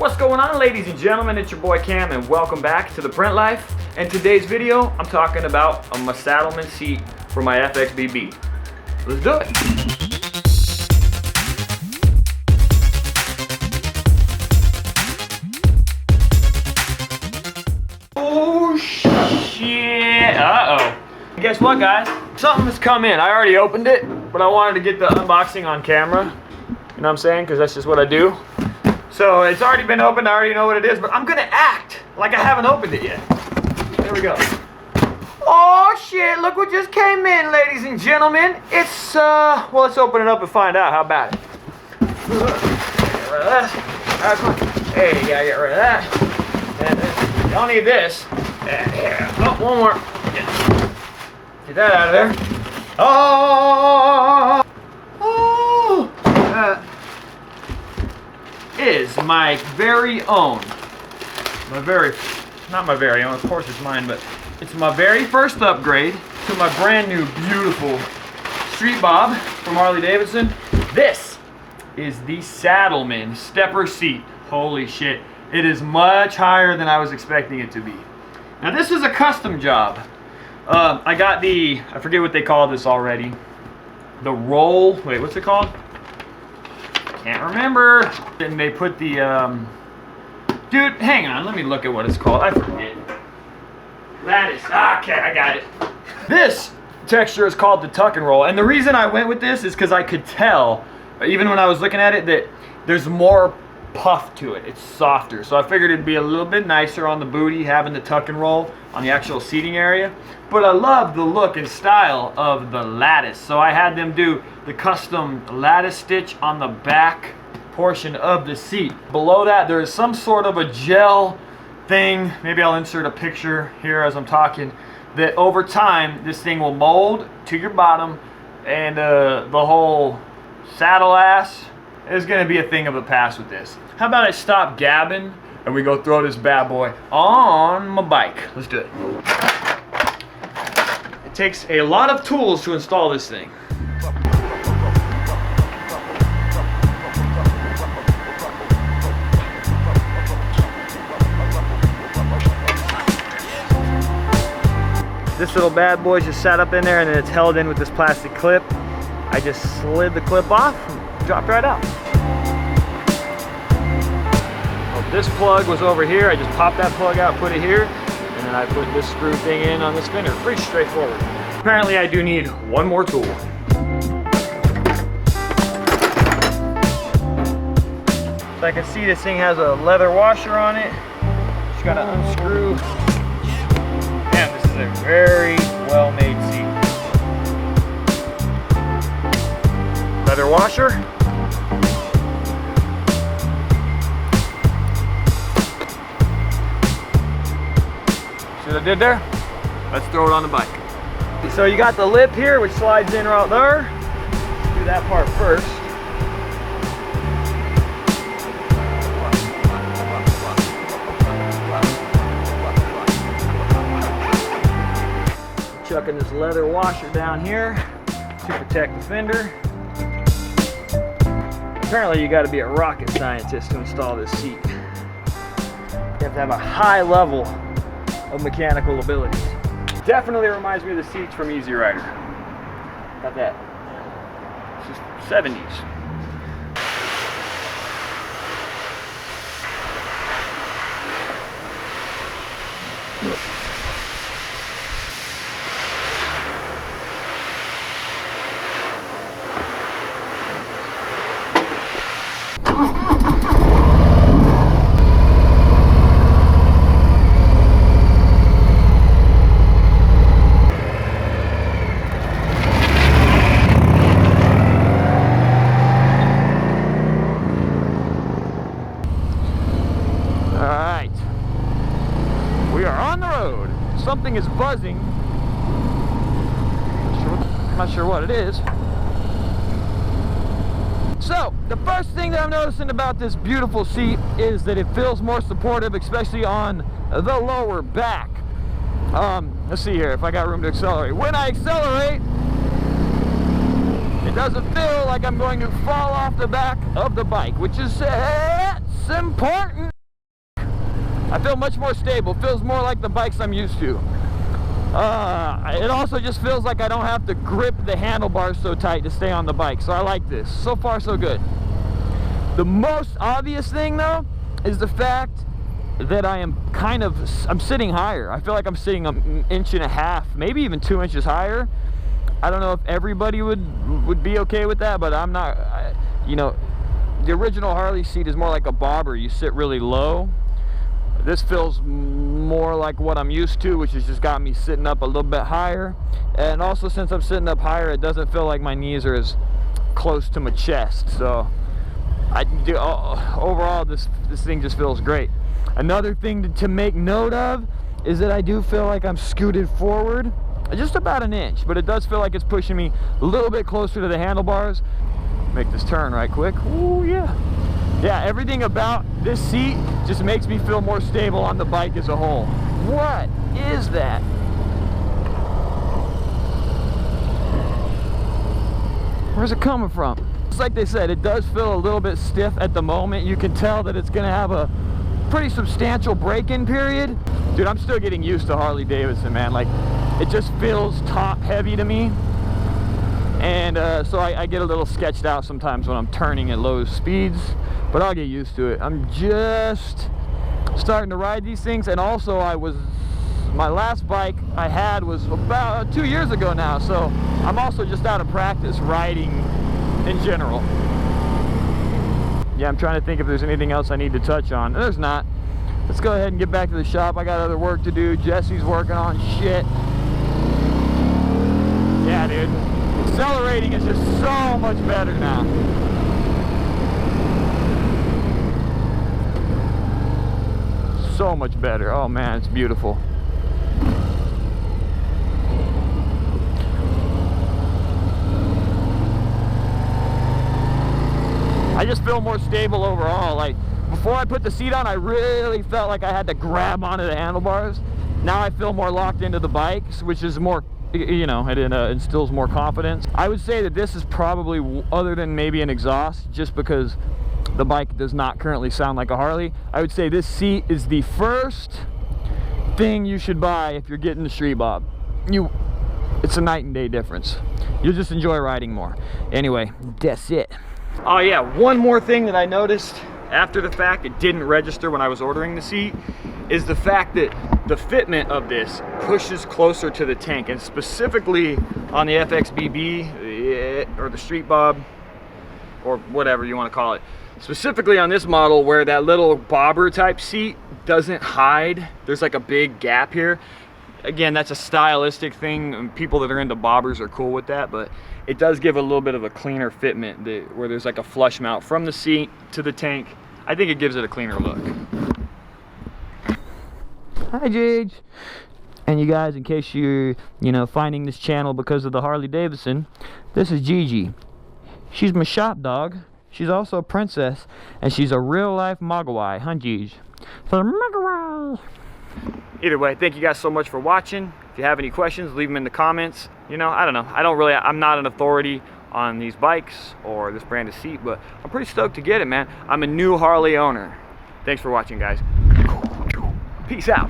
What's going on, ladies and gentlemen? It's your boy Cam and welcome back to the Print Life. In today's video, I'm talking about my Saddlemen seat for my FXBB. Let's do it. Oh shit, uh-oh. Guess what, guys? Something has come in. I already opened it, but I wanted to get the unboxing on camera. You know what I'm saying? Because that's just what I do. So it's already been opened, I already know what it is, but I'm gonna act like I haven't opened it yet. There we go. Oh shit, look what just came in, ladies and gentlemen. It's, well, let's open it up and find out. How about it? Get rid of that. Hey, you gotta get rid of that. And this, you don't need this. Yeah. Oh, one more. Get that out of there. Oh! Oh! Is my very own, not my very own, of course it's mine, but it's my very first upgrade to my brand new beautiful Street Bob from Harley Davidson. This is the Saddlemen stepper seat. Holy shit, it is much higher than I was expecting it to be. Now this is a custom job. I got the, I forget what they call this already, the roll, wait, what's it called? Can't remember. And they put the, dude, hang on, let me look at what it's called. I forget. Lattice. Okay, I got it. This texture is called the tuck and roll. And the reason I went with this is because I could tell, even when I was looking at it, that there's more puff to it. It's softer. So I figured it'd be a little bit nicer on the booty having the tuck and roll on the actual seating area. But I love the look and style of the lattice. So I had them do the custom lattice stitch on the back portion of the seat. Below that there is some sort of a gel thing. Maybe I'll insert a picture here as I'm talking. That over time this thing will mold to your bottom, and the whole saddle ass is going to be a thing of the past with this. How about I stop gabbing and we go throw this bad boy on my bike. Let's do it. It takes a lot of tools to install this thing. This little bad boy just sat up in there and then it's held in with this plastic clip. I just slid the clip off and dropped right out. This plug was over here. I just popped that plug out, put it here, and then I put this screw thing in on the spinner. Pretty straightforward. Apparently I do need one more tool. So I can see this thing has a leather washer on it. Just gotta unscrew. Damn, this is a very well-made seat. Leather washer. See what I did there? Let's throw it on the bike. So you got the lip here, which slides in right there. Let's do that part first. Chucking this leather washer down here to protect the fender. Apparently you got to be a rocket scientist to install this seat. You have to have a high level of mechanical abilities. Definitely reminds me of the seats from Easy Rider. Got that. It's just 70s. Something is buzzing. I'm not sure what it is. So, the first thing that I'm noticing about this beautiful seat is that it feels more supportive, especially on the lower back. Let's see here if I got room to accelerate. When I accelerate, it doesn't feel like I'm going to fall off the back of the bike, which is sexy. important. I feel much more stable. Feels more like the bikes I'm used to. It also just feels like I don't have to grip the handlebars so tight to stay on the bike. So I like this. So far, so good. The most obvious thing, though, is the fact that I'm sitting higher. I feel like I'm sitting an inch and a half, maybe even 2 inches higher. I don't know if everybody would be okay with that, but I'm not. You know, the original Harley seat is more like a bobber. You sit really low. This feels more like what I'm used to, which has just got me sitting up a little bit higher. And also, since I'm sitting up higher, it doesn't feel like my knees are as close to my chest. So overall, this thing just feels great. Another thing to make note of is that I do feel like I'm scooted forward just about an inch, but it does feel like it's pushing me a little bit closer to the handlebars. Make this turn right quick. Ooh, yeah. Yeah, everything about this seat just makes me feel more stable on the bike as a whole. What is that? Where's it coming from? Just like they said, it does feel a little bit stiff at the moment. You can tell that it's going to have a pretty substantial break-in period. Dude, I'm still getting used to Harley Davidson, man. Like, it just feels top heavy to me. And so I get a little sketched out sometimes when I'm turning at low speeds, but I'll get used to it. I'm just starting to ride these things, and also my last bike I had was about 2 years ago now, so I'm also just out of practice riding in general. Yeah, I'm trying to think if there's anything else I need to touch on. There's not. Let's go ahead and get back to the shop. I got other work to do. Jesse's working on shit. Yeah, dude. Accelerating is just so much better now. So much better. Oh man, it's beautiful. I just feel more stable overall. Like, before I put the seat on, I really felt like I had to grab onto the handlebars. Now I feel more locked into the bike, which is more, you know, it instills more confidence. I would say that this is probably, other than maybe an exhaust, just because the bike does not currently sound like a Harley, I would say this seat is the first thing you should buy if you're getting the Street Bob. It's a night and day difference. You'll just enjoy riding more. Anyway, that's it. Oh yeah, one more thing that I noticed after the fact, it didn't register when I was ordering the seat, is the fact that the fitment of this pushes closer to the tank, and specifically on the FXBB or the Street Bob or whatever you want to call it. Specifically on this model, where that little bobber type seat doesn't hide, there's like a big gap here. Again, that's a stylistic thing, and people that are into bobbers are cool with that, but it does give a little bit of a cleaner fitment where there's like a flush mount from the seat to the tank. I think it gives it a cleaner look. Hi, Jage. And you guys, in case you're, finding this channel because of the Harley Davidson, this is Gigi. She's my shop dog. She's also a princess, and she's a real-life Mogwai, huh, Gigi? For Mogwai. Either way, thank you guys so much for watching. If you have any questions, leave them in the comments. I don't know. I'm not an authority on these bikes or this brand of seat, but I'm pretty stoked to get it, man. I'm a new Harley owner. Thanks for watching, guys. Peace out.